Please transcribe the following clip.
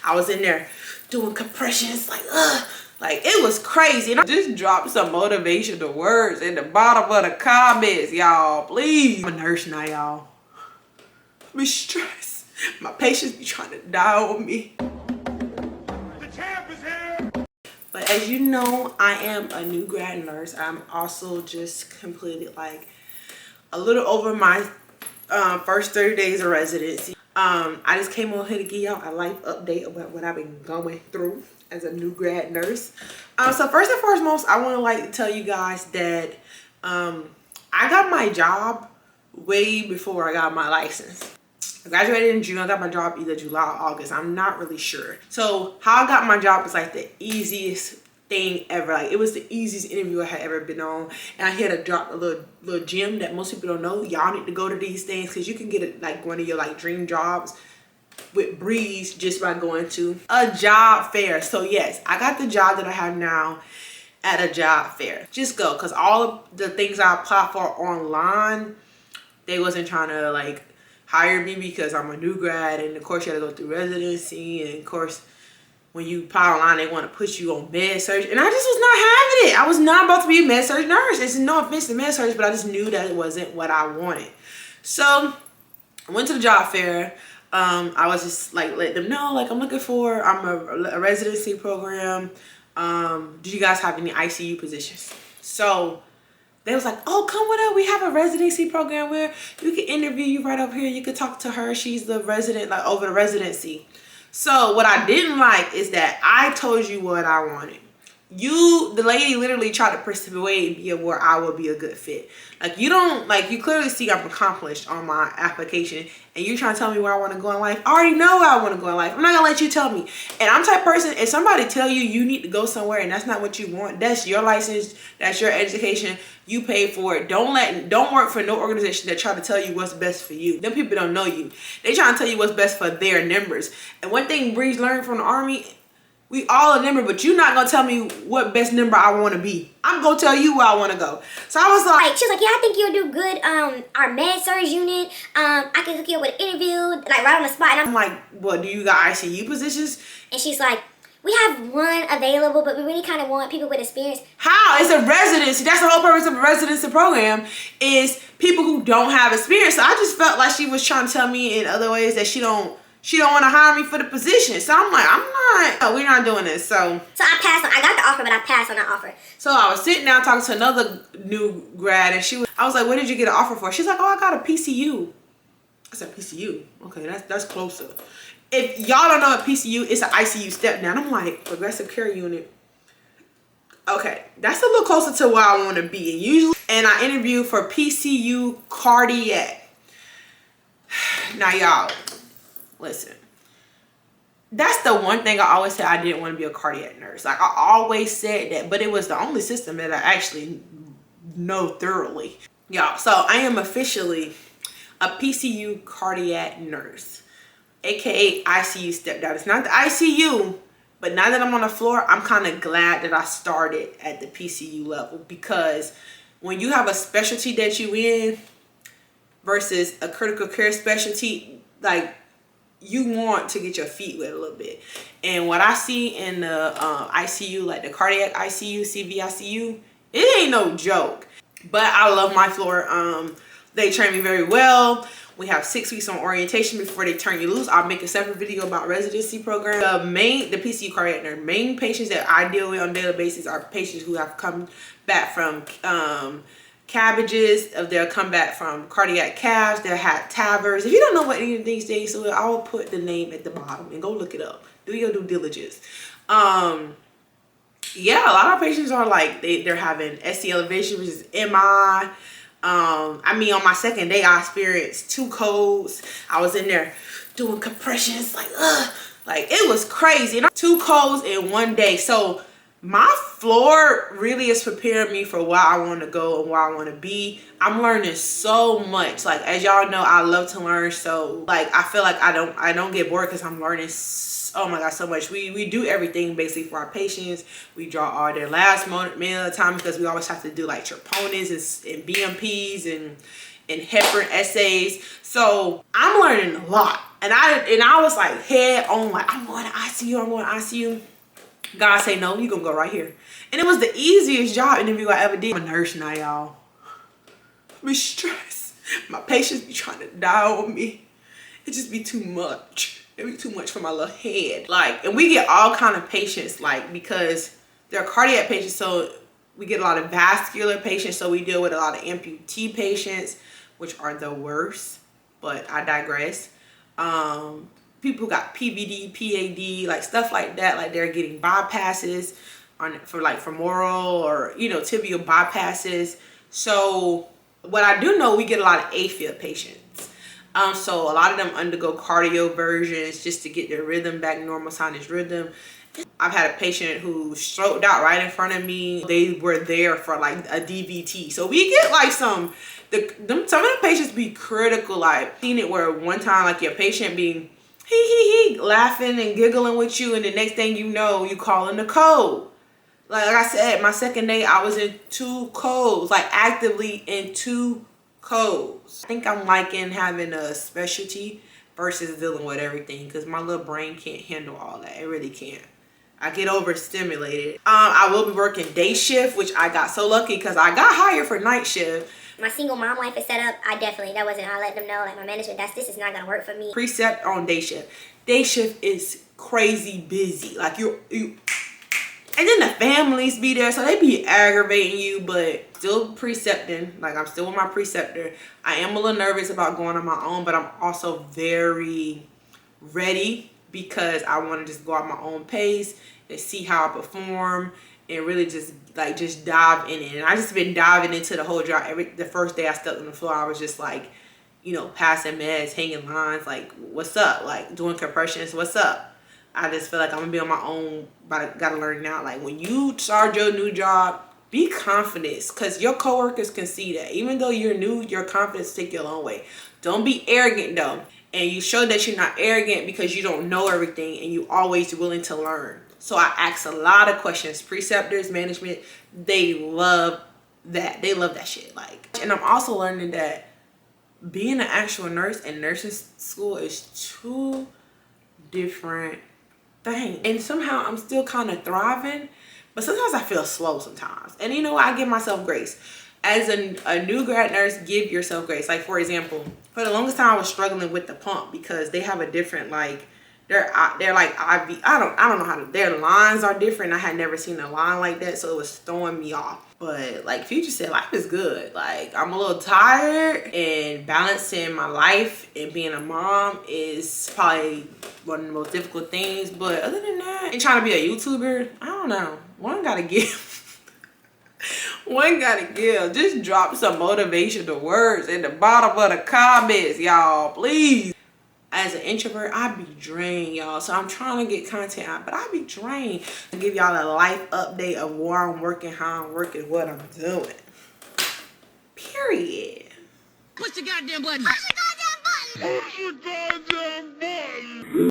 I was in there doing compressions, like, ugh. Like, it was crazy. And I just dropped some motivational words in the bottom of the comments, y'all. Please. I'm a nurse now, y'all. I'm stressed. My patients be trying to die on me. The champ is here. But as you know, I am a new grad nurse. I'm also just completed like a little over my first 30 days of residency. I just came on here to give y'all a life update about what I've been going through as a new grad nurse. So first and foremost, I want to like to tell you guys that I got my job way before I got my license. I graduated in June. I got my job either July or August. I'm not really sure. So how I got my job is like the easiest thing ever. Like, it was the easiest interview I had ever been on. And I had to drop a little gem that most people don't know. Y'all need to go to these things because you can get it like one of your like dream jobs with breeze just by going to a job fair. So yes, I got the job that I have now at a job fair. Just go, because all of the things I applied for online, they wasn't trying to like hire me because I'm a new grad, and of course you had to go through residency, and of course when you apply online they want to put you on med surg, and I just was not having it. I was not about to be a med surg nurse. It's no offense to med surg, but I just knew that it wasn't what I wanted. So I went to the job fair. I was just like, let them know, like, I'm looking for, a residency program. Do you guys have any ICU positions? So they was like, oh, come with us. We have a residency program where you can interview you right up here. You could talk to her. She's the resident, like, over the residency. So what I didn't like is that I told you what I wanted. The lady literally tried to persuade me of where I would be a good fit. Like, you don't, like, you clearly see I'm accomplished on my application, and you're trying to tell me where I want to go in life. I already know where I want to go in life. I'm not gonna let you tell me. And I'm the type of person, if somebody tell you you need to go somewhere and that's not what you want, that's your license, that's your education, you pay for it. Don't work for no organization that try to tell you what's best for you. Them people don't know you. They trying to tell you what's best for their members. And one thing Breeze learned from the Army, we all a number, but you're not gonna tell me what best number I want to be. I'm gonna tell you where I want to go. So I was like, she was like, yeah, I think you'll do good. Our med surg unit, I can hook you up with an interview, like right on the spot. And I'm like, what, do you got ICU positions? And she's like, we have one available, but we really kind of want people with experience. How? It's a residency. That's the whole purpose of a residency program, is people who don't have experience. So I just felt like she was trying to tell me in other ways that she don't want to hire me for the position. So I'm like, we're not doing this. So I passed on. I got the offer, but I passed on that offer. So I was sitting down talking to another new grad, and I was like, what did you get an offer for? She's like, oh, I got a PCU. I said, PCU? Okay, that's closer. If y'all don't know what PCU, it's an ICU step down. I'm like, progressive care unit. Okay, that's a little closer to where I want to be. And I interviewed for PCU cardiac. Now y'all, listen, that's the one thing I always said I didn't want to be a cardiac nurse. Like, I always said that, but it was the only system that I actually know thoroughly. Y'all, so I am officially a PCU cardiac nurse, aka ICU step down. It's not the ICU, but now that I'm on the floor, I'm kind of glad that I started at the PCU level, because when you have a specialty that you in versus a critical care specialty, like, you want to get your feet wet a little bit. And what I see in the ICU, like the cardiac ICU, CVICU, it ain't no joke. But I love my floor. They train me very well. We have 6 weeks on orientation before they turn you loose. I'll make a separate video about residency program. The PCU cardiac nurse, main patients that I deal with on a daily basis are patients who have come back from cabbages, they'll come back from cardiac calves, they'll have TAVRs. If you don't know what any of these things are, I will put the name at the bottom and go look it up. Do your due diligence. Yeah, a lot of patients are like, they're having SC elevation, which is MI. I mean, on my second day, I experienced 2 colds. I was in there doing compressions, like, ugh. Like, it was crazy. And 2 colds in one day. So my floor really is preparing me for where I want to go and where I want to be. I'm learning so much. Like, as y'all know, I love to learn. So, like, I feel like I don't get bored because I'm learning oh my god, so much. We do everything basically for our patients. We draw all their last meal of time, because we always have to do like troponins and BMPs and heparin essays. So I'm learning a lot. And I was like head on, like, I'm going to ICU, I'm going to ICU. God say, no, you gonna go right here. And it was the easiest job interview I ever did. I'm a nurse now, y'all. I be stressed. My patients be trying to die on me. It just be too much. It be too much for my little head. Like, and we get all kind of patients, like, because they're cardiac patients, so we get a lot of vascular patients, so we deal with a lot of amputee patients, which are the worst, but I digress. People got PVD, PAD, like stuff like that, like they're getting bypasses for femoral or, you know, tibial bypasses. So what I do know, we get a lot of AFib patients. So a lot of them undergo cardioversions just to get their rhythm back, normal sinus rhythm. I've had a patient who stroked out right in front of me. They were there for like a DVT. So we get like some of the patients be critical. Like, seen it where one time, like, your patient being he laughing and giggling with you, and the next thing you know, you calling the code. Like I said, my second day I was in 2 codes, like actively in 2 codes. I think I'm liking having a specialty versus dealing with everything, because my little brain can't handle all that. It really can't. I get overstimulated. I will be working day shift, which I got so lucky because I got hired for night shift. My single mom life is set up. I let them know, like, my management, this is not gonna work for me. Precept on day shift. Day shift is crazy busy. Like, you and then the families be there, so they be aggravating you, but still precepting. Like, I'm still with my preceptor. I am a little nervous about going on my own, but I'm also very ready because I want to just go at my own pace and see how I perform and really just dive in it. And I just been diving into the whole job. The first day I stepped on the floor, I was just like, you know, passing meds, hanging lines, like, what's up? Like, doing compressions, what's up? I just feel like I'm gonna be on my own, but I gotta learn now. Like, when you start your new job, be confident, because your coworkers can see that. Even though you're new, your confidence take you a long way. Don't be arrogant though. And you show that you're not arrogant because you don't know everything and you're always willing to learn. So I ask a lot of questions. Preceptors, management, they love that. They love that shit. Like, and I'm also learning that being an actual nurse and nursing school is 2 different things. And somehow I'm still kind of thriving, but sometimes I feel slow sometimes. And you know what? I give myself grace. As a new grad nurse, give yourself grace. Like, for example, for the longest time I was struggling with the pump because they have a different, like, they're like IV. I don't know how to, their lines are different. I had never seen a line like that, so it was throwing me off. But like Future said, life is good. Like, I'm a little tired, and balancing my life and being a mom is probably one of the most difficult things. But other than that, and trying to be a YouTuber, I don't know. One gotta give. One gotta give. Just drop some motivational words in the bottom of the comments, y'all, please. As an introvert, I be drained, y'all. So I'm trying to get content out, but I be drained. I give y'all a life update of where I'm working, how I'm working, what I'm doing. Period. Push the goddamn button. Push the goddamn button. Push the goddamn button.